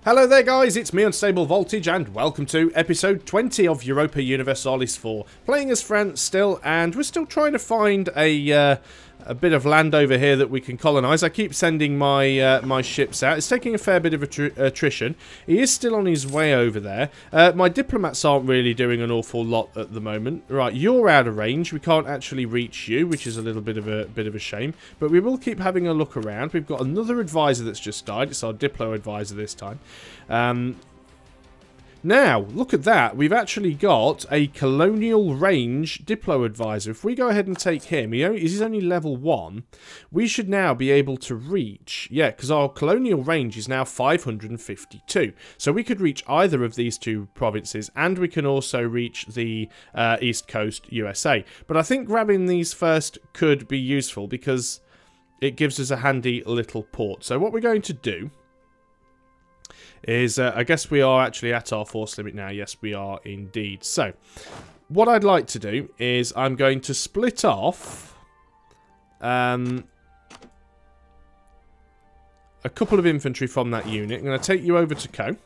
Hello there guys, it's me Unstable Voltage and welcome to episode 20 of Europa Universalis IV. Playing as France still, and we're still trying to find a bit of land over here that we can colonise. I keep sending my my ships out. It's taking a fair bit of attrition. He is still on his way over there. My diplomats aren't really doing an awful lot at the moment. Right, you're out of range. We can't actually reach you, which is a little bit of a shame. But we will keep having a look around. We've got another advisor that's just died. It's our Diplo advisor this time. Now, look at that. We've actually got a colonial range Diplo advisor. If we go ahead and take him, he's only level 1. We should now be able to reach, yeah, because our colonial range is now 552. So we could reach either of these two provinces, and we can also reach the East Coast USA. But I think grabbing these first could be useful because it gives us a handy little port. So what we're going to do is, I guess we are actually at our force limit now. Yes, we are indeed. So, what I'd like to do is I'm going to split off a couple of infantry from that unit. I'm going to take you over to Co.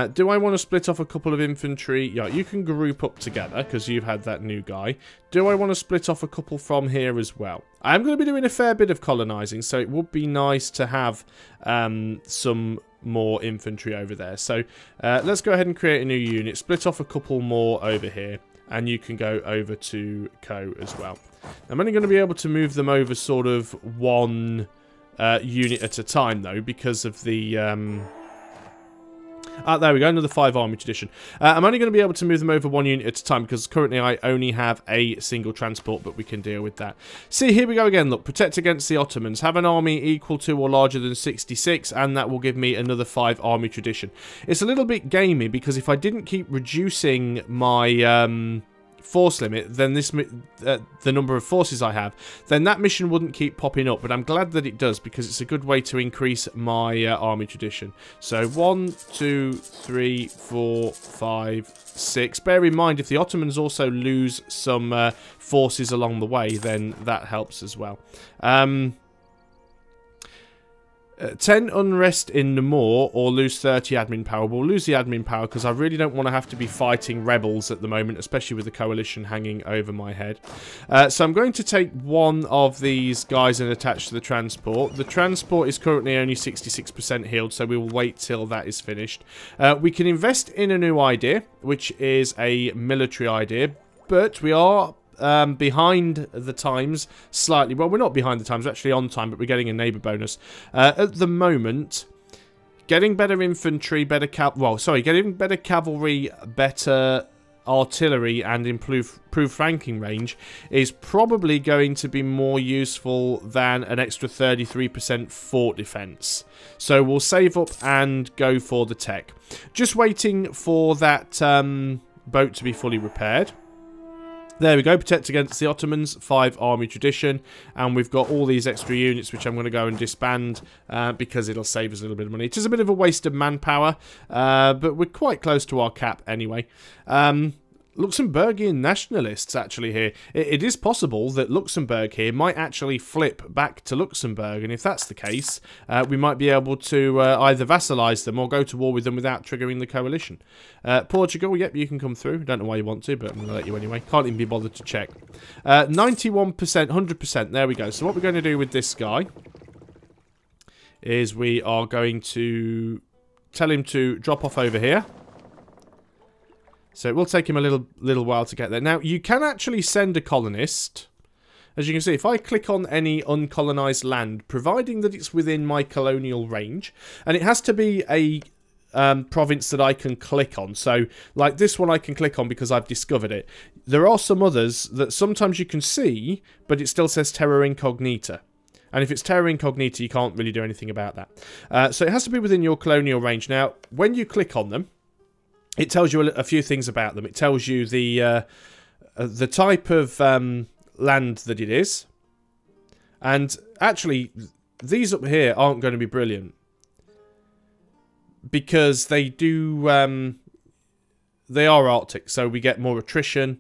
Do I want to split off a couple of infantry? Yeah, you can group up together because you've had that new guy. Do I want to split off a couple from here as well? I'm going to be doing a fair bit of colonising, so it would be nice to have some more infantry over there. So let's go ahead and create a new unit. Split off a couple more over here, and you can go over to Co as well. I'm only going to be able to move them over sort of one unit at a time, though, because of the... there we go, another 5 army tradition. I'm only going to be able to move them over one unit at a time because currently I only have a single transport, but we can deal with that. See, here we go again. Look, protect against the Ottomans. Have an army equal to or larger than 66, and that will give me another 5 army tradition. It's a little bit gamey because if I didn't keep reducing my... force limit, then this the number of forces I have, then that mission wouldn't keep popping up, but I'm glad that it does because it's a good way to increase my army tradition. So 1, 2, 3, 4, 5, 6. Bear in mind, if the Ottomans also lose some forces along the way, then that helps as well. 10 unrest in Namur or lose 30 admin power. We'll lose the admin power because I really don't want to have to be fighting rebels at the moment, especially with the coalition hanging over my head. So I'm going to take one of these guys and attach to the transport. The transport is currently only 66% healed, so we will wait till that is finished. We can invest in a new idea, which is a military idea, but we are... behind the times slightly. Well, we're not behind the times, we're actually on time, but we're getting a neighbour bonus. At the moment, getting better infantry, getting better cavalry, better artillery, and improved flanking range is probably going to be more useful than an extra 33% fort defence. So we'll save up and go for the tech. Just waiting for that boat to be fully repaired. There we go, protect against the Ottomans, 5 army tradition, and we've got all these extra units which I'm going to go and disband because it'll save us a little bit of money. It is a bit of a waste of manpower, but we're quite close to our cap anyway. Luxembourgian nationalists actually here. It is possible that Luxembourg here might actually flip back to Luxembourg, and if that's the case, we might be able to either vassalize them or go to war with them without triggering the coalition. Portugal, yep, you can come through. Don't know why you want to, but I'm going to let you anyway. Can't even be bothered to check. 91%, 100%, there we go. So what we're going to do with this guy is we are going to tell him to drop off over here. So it will take him a little while to get there. Now, you can actually send a colonist. As you can see, if I click on any uncolonised land, providing that it's within my colonial range, and it has to be a province that I can click on. So, like this one I can click on because I've discovered it. There are some others that sometimes you can see, but it still says Terra Incognita. And if it's Terra Incognita, you can't really do anything about that. So it has to be within your colonial range. Now, when you click on them, it tells you a few things about them. It tells you the type of land that it is. And actually, these up here aren't going to be brilliant. Because they do... they are Arctic, so we get more attrition.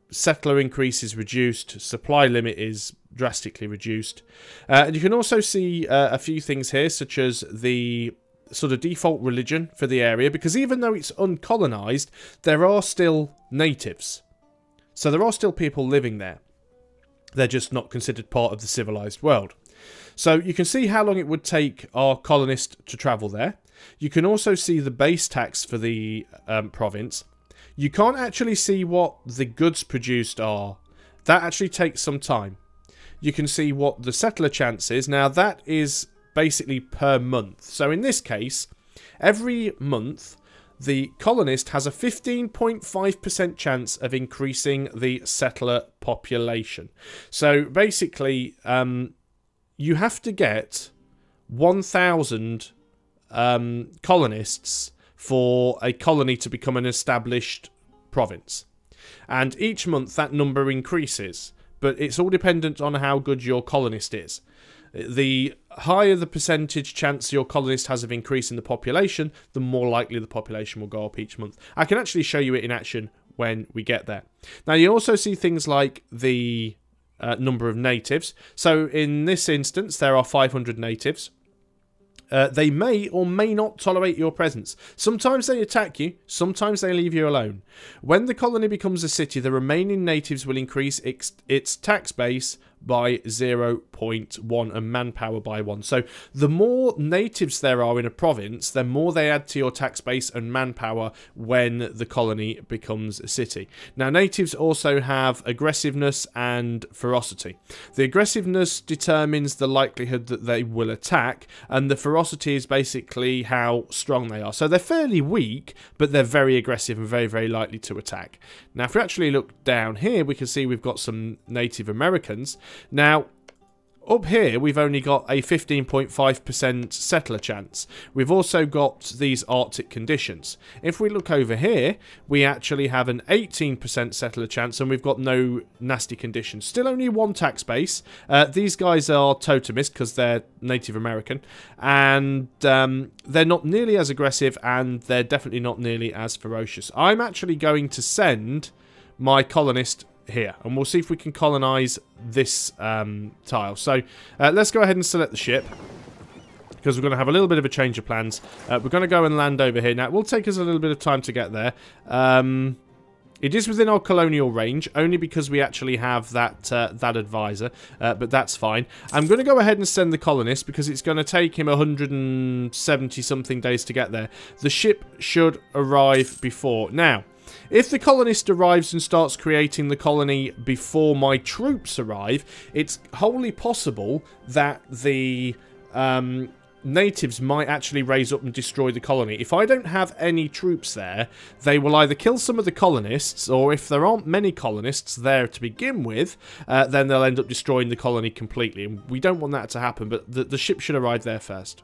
Settler increase is reduced. Supply limit is drastically reduced. And you can also see a few things here, such as the sort of default religion for the area, because even though it's uncolonized, there are still natives. So there are still people living there. They're just not considered part of the civilized world. So you can see how long it would take our colonist to travel there. You can also see the base tax for the province. You can't actually see what the goods produced are. That actually takes some time. You can see what the settler chance is. Now that is basically per month. So in this case, every month the colonist has a 15.5% chance of increasing the settler population. So basically, you have to get 1,000 colonists for a colony to become an established province. And each month that number increases, but it's all dependent on how good your colonist is. The higher the percentage chance your colonist has of increasing the population, the more likely the population will go up each month. I can actually show you it in action when we get there. Now you also see things like the number of natives. So in this instance there are 500 natives. They may or may not tolerate your presence. Sometimes they attack you, sometimes they leave you alone. When the colony becomes a city, the remaining natives will increase its tax base by 0.1 and manpower by 1. So the more natives there are in a province, the more they add to your tax base and manpower when the colony becomes a city. Now natives also have aggressiveness and ferocity. The aggressiveness determines the likelihood that they will attack, and the ferocity is basically how strong they are. So they're fairly weak, but they're very aggressive and very, very likely to attack. Now if we actually look down here, we can see we've got some Native Americans. Now, up here, we've only got a 15.5% settler chance. We've also got these Arctic conditions. If we look over here, we actually have an 18% settler chance, and we've got no nasty conditions. Still only one tax base. These guys are totemists because they're Native American, and they're not nearly as aggressive, and they're definitely not nearly as ferocious. I'm actually going to send my colonist here, and we'll see if we can colonize this tile. So let's go ahead and select the ship, because we're going to have a little bit of a change of plans. We're going to go and land over here. Now it will take us a little bit of time to get there. It is within our colonial range, only because we actually have that advisor, but that's fine. I'm going to go ahead and send the colonist, because it's going to take him 170 something days to get there. The ship should arrive before. Now, if the colonist arrives and starts creating the colony before my troops arrive, it's wholly possible that the natives might actually raise up and destroy the colony. If I don't have any troops there, they will either kill some of the colonists, or if there aren't many colonists there to begin with, then they'll end up destroying the colony completely. And we don't want that to happen, but the ship should arrive there first.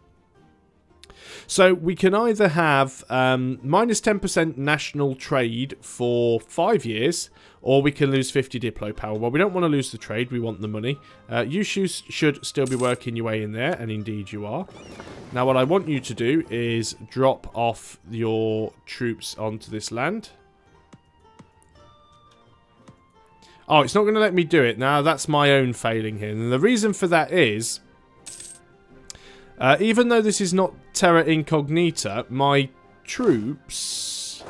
So we can either have minus 10% national trade for 5 years, or we can lose 50 Diplo power. Well, we don't want to lose the trade, we want the money. You should still be working your way in there, and indeed you are. Now what I want you to do is drop off your troops onto this land. Oh, it's not going to let me do it. Now that's my own failing here. And the reason for that is, even though this is not Terra Incognita, my troops...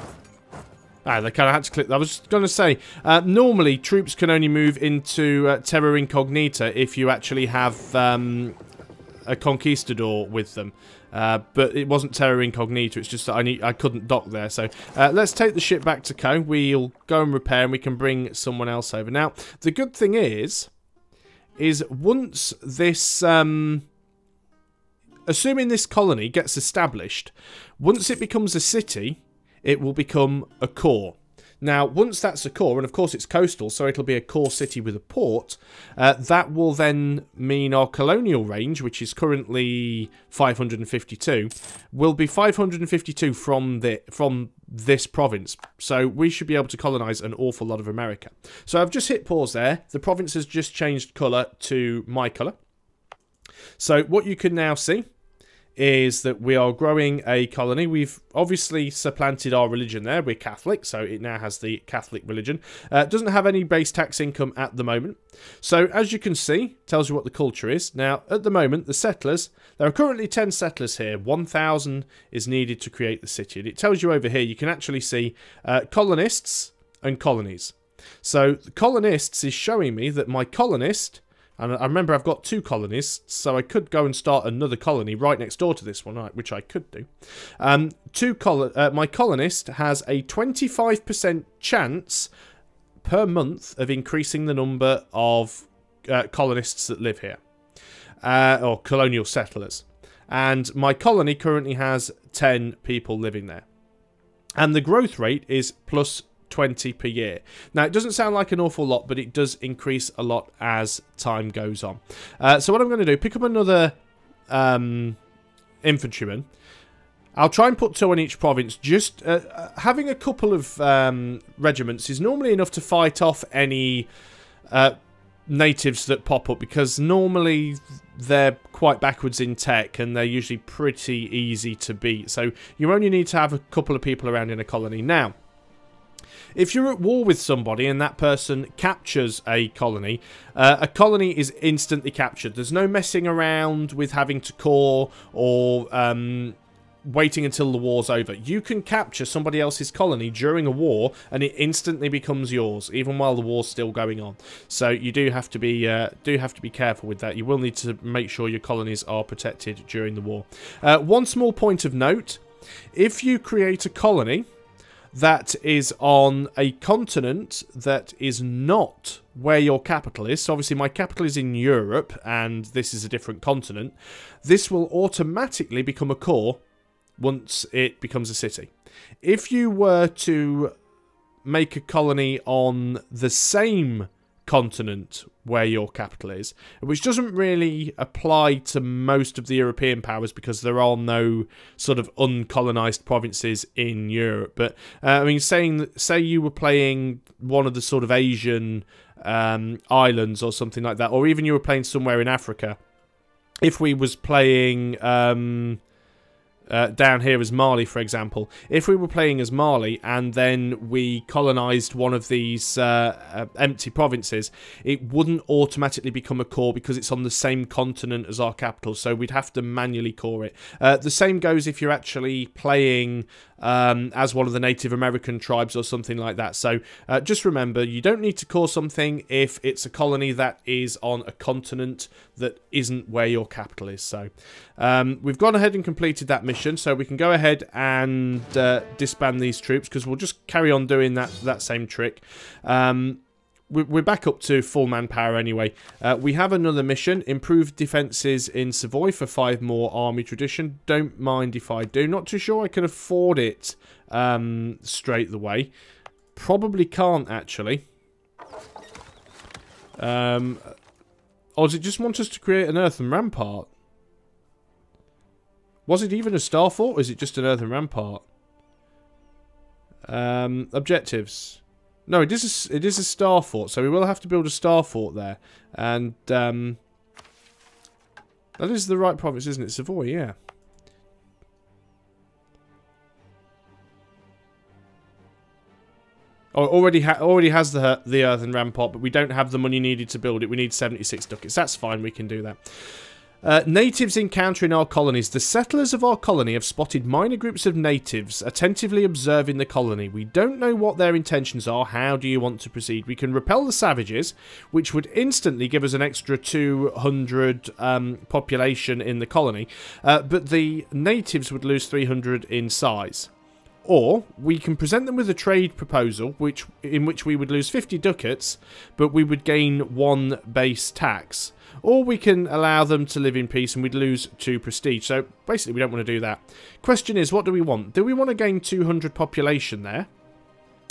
they kind of had to click. I was going to say, normally troops can only move into Terra Incognita if you actually have a conquistador with them. But it wasn't Terra Incognita, it's just that I couldn't dock there. So let's take the ship back to Co. We'll go and repair, and we can bring someone else over. Now, the good thing is once this... assuming this colony gets established, once it becomes a city, it will become a core. Now, once that's a core, and of course it's coastal, so it'll be a core city with a port, that will then mean our colonial range, which is currently 552, will be 552 from this province. So we should be able to colonize an awful lot of America. So I've just hit pause there. The province has just changed colour to my colour. So what you can now see is that we are growing a colony. We've obviously supplanted our religion there. We're Catholic, so it now has the Catholic religion. Doesn't have any base tax income at the moment. So as you can see, tells you what the culture is. Now, at the moment, the settlers, there are currently 10 settlers here. 1,000 is needed to create the city. And it tells you over here, you can actually see colonists and colonies. So the colonists is showing me that my colonist, and I remember I've got 2 colonists, so I could go and start another colony right next door to this one, which I could do. My colonist has a 25% chance per month of increasing the number of colonists that live here, or colonial settlers. And my colony currently has 10 people living there. And the growth rate is plus 20 per year. Now, it doesn't sound like an awful lot, but it does increase a lot as time goes on. So what I'm going to do, pick up another infantryman. I'll try and put 2 in each province. Just having a couple of regiments is normally enough to fight off any natives that pop up, because normally they're quite backwards in tech and they're usually pretty easy to beat. So you only need to have a couple of people around in a colony. Now, if you're at war with somebody and that person captures a colony is instantly captured. There's no messing around with having to core or waiting until the war's over. You can capture somebody else's colony during a war and it instantly becomes yours, even while the war's still going on. So you do have to be careful with that. You will need to make sure your colonies are protected during the war. One small point of note: if you create a colony that is on a continent that is not where your capital is, so obviously my capital is in Europe and this is a different continent, this will automatically become a core once it becomes a city. If you were to make a colony on the same continent where your capital is, which doesn't really apply to most of the European powers because there are no sort of uncolonized provinces in Europe. But I mean, say you were playing one of the sort of Asian islands or something like that, or even you were playing somewhere in Africa. If we was playing down here as Mali, for example, if we were playing as Mali and then we colonized one of these empty provinces, it wouldn't automatically become a core because it's on the same continent as our capital, so we'd have to manually core it. The same goes if you're actually playing as one of the Native American tribes or something like that. So just remember, you don't need to core something if it's a colony that is on a continent that isn't where your capital is. So we've gone ahead and completed that mission, so we can go ahead and disband these troops, because we'll just carry on doing that same trick. We're back up to full manpower anyway. We have another mission: improved defences in Savoy for 5 more army tradition. Don't mind if I do. Not too sure I can afford it straight away. Probably can't, actually. Or does it just want us to create an earthen rampart? Was it even a star fort, or is it just an earthen rampart? Objectives. No, it is a star fort, so we will have to build a star fort there. And that is the right province, isn't it? Savoy, yeah. Oh, already has the earthen rampart, but we don't have the money needed to build it. We need 76 ducats. That's fine, we can do that. Natives encountering our colonies. The settlers of our colony have spotted minor groups of natives attentively observing the colony. We don't know what their intentions are. How do you want to proceed? We can repel the savages, which would instantly give us an extra 200 population in the colony, but the natives would lose 300 in size. Or we can present them with a trade proposal, in which we would lose 50 ducats, but we would gain 1 base tax. Or we can allow them to live in peace and we'd lose 2 prestige. So basically we don't want to do that. Question is, what do we want? Do we want to gain 200 population there,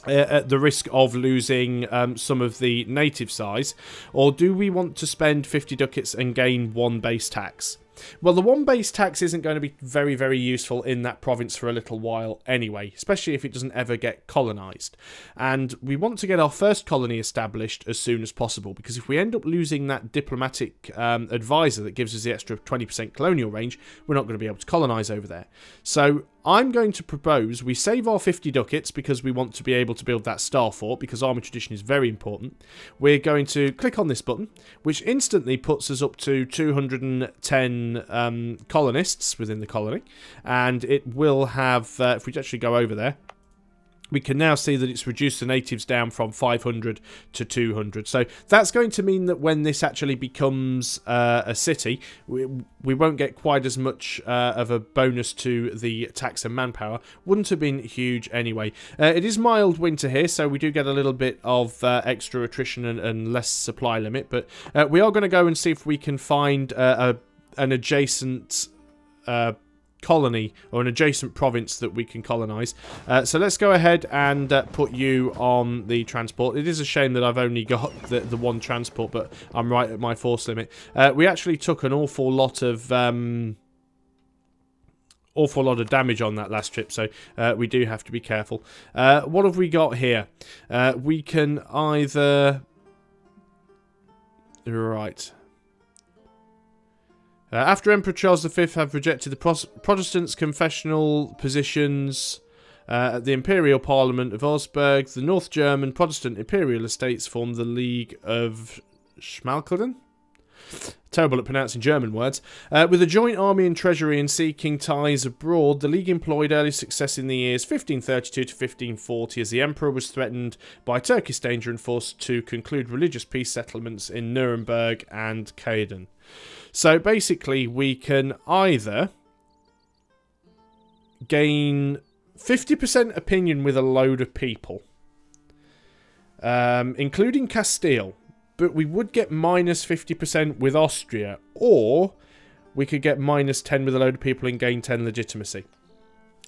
at the risk of losing some of the native size? Or do we want to spend 50 ducats and gain 1 base tax? Well, the one base tax isn't going to be very, very useful in that province for a little while anyway, especially if it doesn't ever get colonised. And we want to get our first colony established as soon as possible, because if we end up losing that diplomatic advisor that gives us the extra 20% colonial range, we're not going to be able to colonise over there. So I'm going to propose we save our 50 ducats because we want to be able to build that star fort, because army tradition is very important. We're going to click on this button, which instantly puts us up to 210 colonists within the colony, and it will have, if we actually go over there, we can now see that it's reduced the natives down from 500 to 200. So that's going to mean that when this actually becomes a city, we won't get quite as much of a bonus to the tax and manpower. Wouldn't have been huge anyway. It is mild winter here, so we do get a little bit of extra attrition and less supply limit. But we are going to go and see if we can find an adjacent colony or an adjacent province that we can colonize. So let's go ahead and put you on the transport. It is a shame that I've only got the one transport, but I'm right at my force limit. We actually took an awful lot of damage on that last trip, so we do have to be careful. What have we got here? We can either... Right. After Emperor Charles V have rejected the Protestants' confessional positions at the Imperial Parliament of Augsburg, the North German Protestant Imperial Estates formed the League of Schmalkalden? Terrible at pronouncing German words. With a joint army and treasury and seeking ties abroad, the League employed early success in the years 1532 to 1540 as the Emperor was threatened by Turkish danger and forced to conclude religious peace settlements in Nuremberg and Kaidan. So basically we can either gain 50% opinion with a load of people, including Castile, but we would get minus 50% with Austria, or we could get minus 10 with a load of people and gain 10 legitimacy.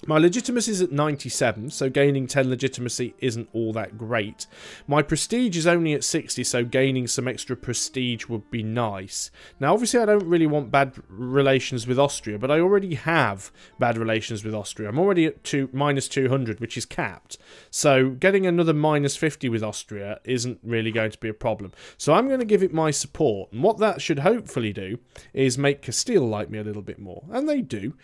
My legitimacy is at 97, so gaining 10 legitimacy isn't all that great. My prestige is only at 60, so gaining some extra prestige would be nice. Now, obviously, I don't really want bad relations with Austria, but I already have bad relations with Austria. I'm already at minus 200, which is capped. So getting another minus 50 with Austria isn't really going to be a problem. So I'm going to give it my support, and what that should hopefully do is make Castile like me a little bit more. And they do.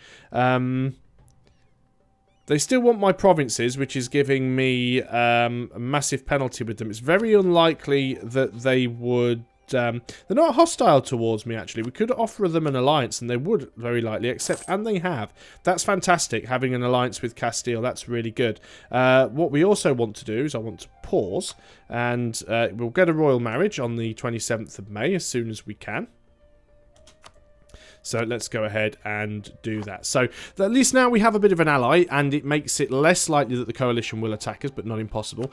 They still want my provinces, which is giving me a massive penalty with them. It's very unlikely that they would... they're not hostile towards me, actually. We could offer them an alliance, and they would very likely accept, and they have. That's fantastic, having an alliance with Castile. That's really good. What we also want to do is I want to pause, and we'll get a royal marriage on the 27th of May as soon as we can. So let's go ahead and do that. So at least now we have a bit of an ally, and it makes it less likely that the coalition will attack us, but not impossible.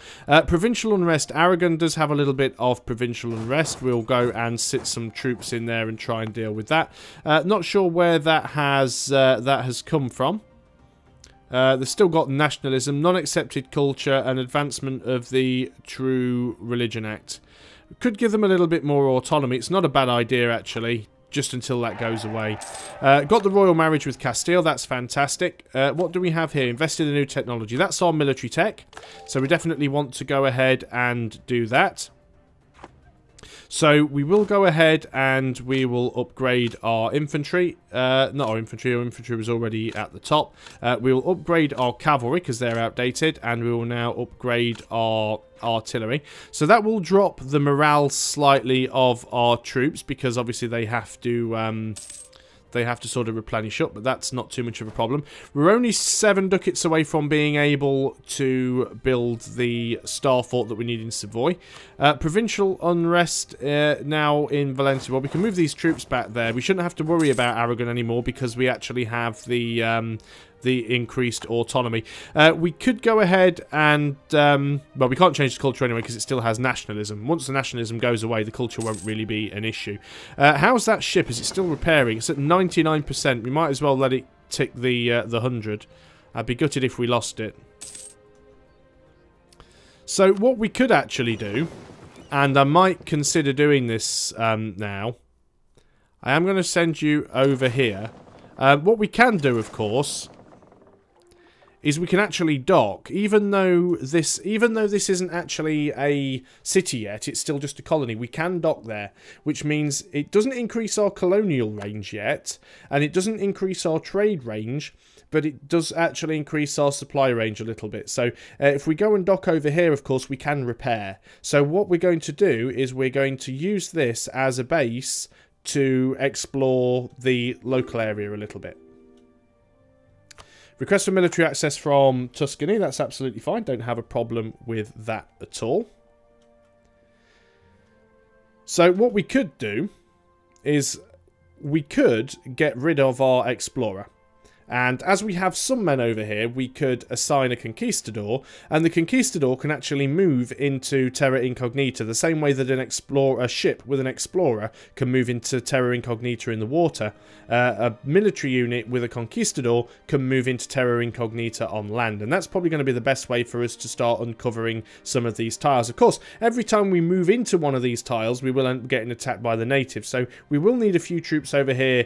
Provincial unrest. Aragon does have a little bit of provincial unrest. We'll go and sit some troops in there and try and deal with that. Not sure where that has come from. They've still got nationalism, non-accepted culture, and advancement of the True Religion Act. Could give them a little bit more autonomy. It's not a bad idea, actually, just until that goes away. Got the royal marriage with Castile. That's fantastic. What do we have here? Invested in new technology. That's our military tech. So we definitely want to go ahead and do that. So we will go ahead and we will upgrade our infantry. Not our infantry was already at the top. We will upgrade our cavalry because they're outdated, and we will now upgrade our artillery. So that will drop the morale slightly of our troops, because obviously they have to sort of replenish up, but that's not too much of a problem. We're only 7 ducats away from being able to build the star fort that we need in Savoy. Provincial unrest now in Valencia. Well, we can move these troops back there. We shouldn't have to worry about Aragon anymore, because we actually have the increased autonomy. We could go ahead and... well, we can't change the culture anyway, because it still has nationalism. Once the nationalism goes away, the culture won't really be an issue. How's that ship? Is it still repairing? It's at 99%. We might as well let it tick the 100. I'd be gutted if we lost it. So what we could actually do, and I might consider doing this now, I am going to send you over here. What we can do, of course, is we can actually dock, even though this isn't actually a city yet, it's still just a colony. We can dock there, which means it doesn't increase our colonial range yet, and it doesn't increase our trade range, but it does actually increase our supply range a little bit. So if we go and dock over here, of course, we can repair. So what we're going to do is we're going to use this as a base to explore the local area a little bit. Request for military access from Tuscany. That's absolutely fine. Don't have a problem with that at all. So what we could do is we could get rid of our explorer. And as we have some men over here, we could assign a conquistador, and the conquistador can actually move into Terra Incognita, the same way that a ship with an explorer can move into Terra Incognita in the water. A military unit with a conquistador can move into Terra Incognita on land, and that's probably going to be the best way for us to start uncovering some of these tiles. Of course, every time we move into one of these tiles, we will end up getting attacked by the natives, so we will need a few troops over here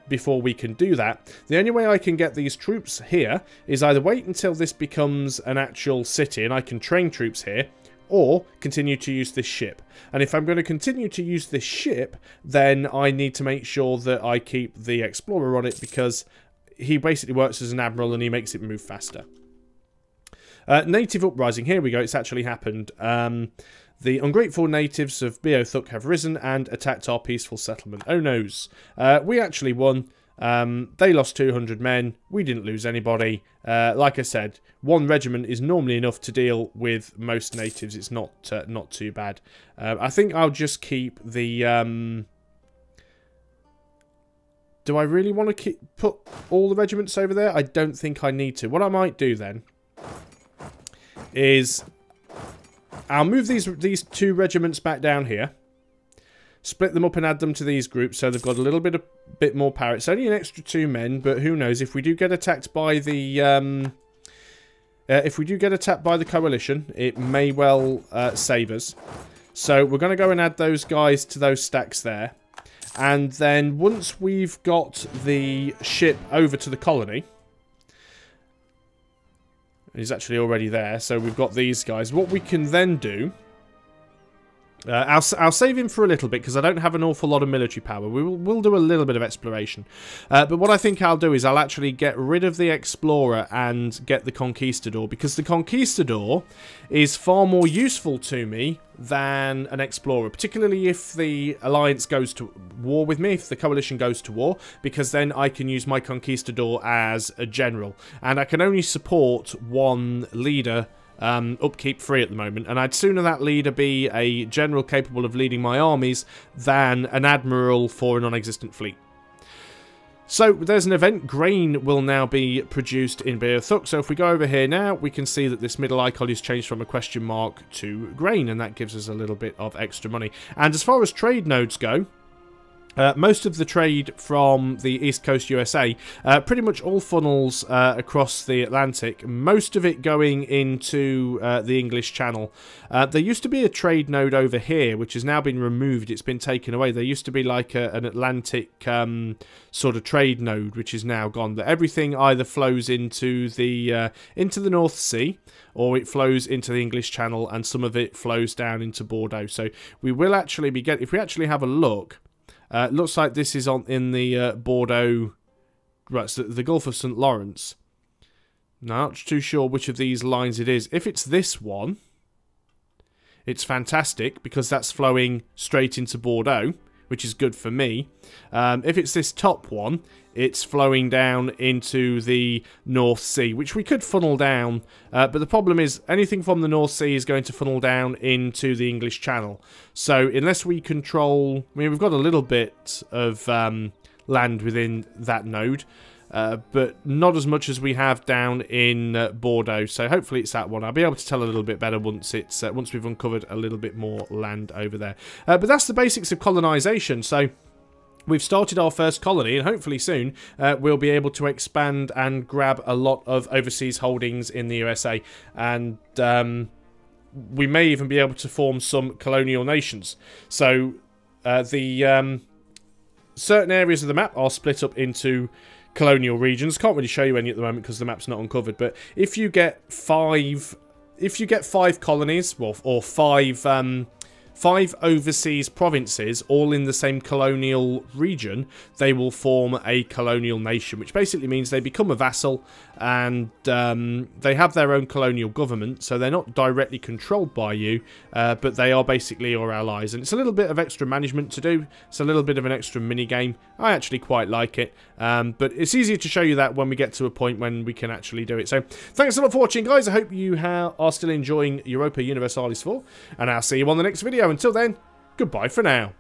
before we can do that. The only way I can get these troops here is either wait until this becomes an actual city and I can train troops here, or continue to use this ship. And if I'm going to continue to use this ship, then I need to make sure that I keep the explorer on it, because he basically works as an admiral and he makes it move faster. Native uprising, here we go, it's actually happened. The ungrateful natives of Beothuk have risen and attacked our peaceful settlement. Oh noes. We actually won. They lost 200 men. We didn't lose anybody. Like I said, one regiment is normally enough to deal with most natives. It's not too bad. I think I'll just keep the... Do I really want to put all the regiments over there? I don't think I need to. What I might do then is... I'll move these two regiments back down here, split them up and add them to these groups so they've got a little bit more power. It's only an extra 2 men, but who knows, if we do get attacked by the coalition, it may well save us. So we're going to go and add those guys to those stacks there, and then once we've got the ship over to the colony. He's actually already there, so we've got these guys. What we can then do... I'll save him for a little bit, because I don't have an awful lot of military power. We'll do a little bit of exploration. But what I think I'll do is I'll actually get rid of the Explorer and get the Conquistador, because the Conquistador is far more useful to me than an Explorer, particularly if the Alliance goes to war with me, if the Coalition goes to war, because then I can use my Conquistador as a general. And I can only support one leader upkeep free at the moment, and I'd sooner that leader be a general capable of leading my armies than an admiral for a non-existent fleet. So there's an event. Grain will now be produced in Beothuk. So if we go over here now, we can see that this middle icon is changed from a question mark to grain, and that gives us a little bit of extra money. And as far as trade nodes go, most of the trade from the East Coast USA, pretty much all funnels across the Atlantic, most of it going into the English Channel. There used to be a trade node over here, which has now been removed. It's been taken away. There used to be like an Atlantic sort of trade node, which is now gone. That everything either flows into the North Sea, or it flows into the English Channel, and some of it flows down into Bordeaux. So we will actually be if we actually have a look. Looks like this is in the Bordeaux, right, so the Gulf of St. Lawrence. Not too sure which of these lines it is. If it's this one, it's fantastic, because that's flowing straight into Bordeaux, which is good for me. If it's this top one, it's flowing down into the North Sea, which we could funnel down. But the problem is, anything from the North Sea is going to funnel down into the English Channel. So unless we control... I mean, we've got a little bit of land within that node, but not as much as we have down in Bordeaux. So hopefully it's that one. I'll be able to tell a little bit better once it's once we've uncovered a little bit more land over there. But that's the basics of colonization. So we've started our first colony, and hopefully soon we'll be able to expand and grab a lot of overseas holdings in the USA. And we may even be able to form some colonial nations. So certain areas of the map are split up into colonial regions. Can't really show you any at the moment because the map's not uncovered, but if you get five colonies, well, or five overseas provinces all in the same colonial region, they will form a colonial nation, which basically means they become a vassal, and they have their own colonial government, so they're not directly controlled by you, but they are basically your allies. And it's a little bit of extra management to do. It's a little bit of an extra mini game. I actually quite like it, but it's easier to show you that when we get to a point when we can actually do it. So thanks a lot for watching, guys. I hope you are still enjoying Europa Universalis IV, and I'll see you on the next video. Until then, goodbye for now.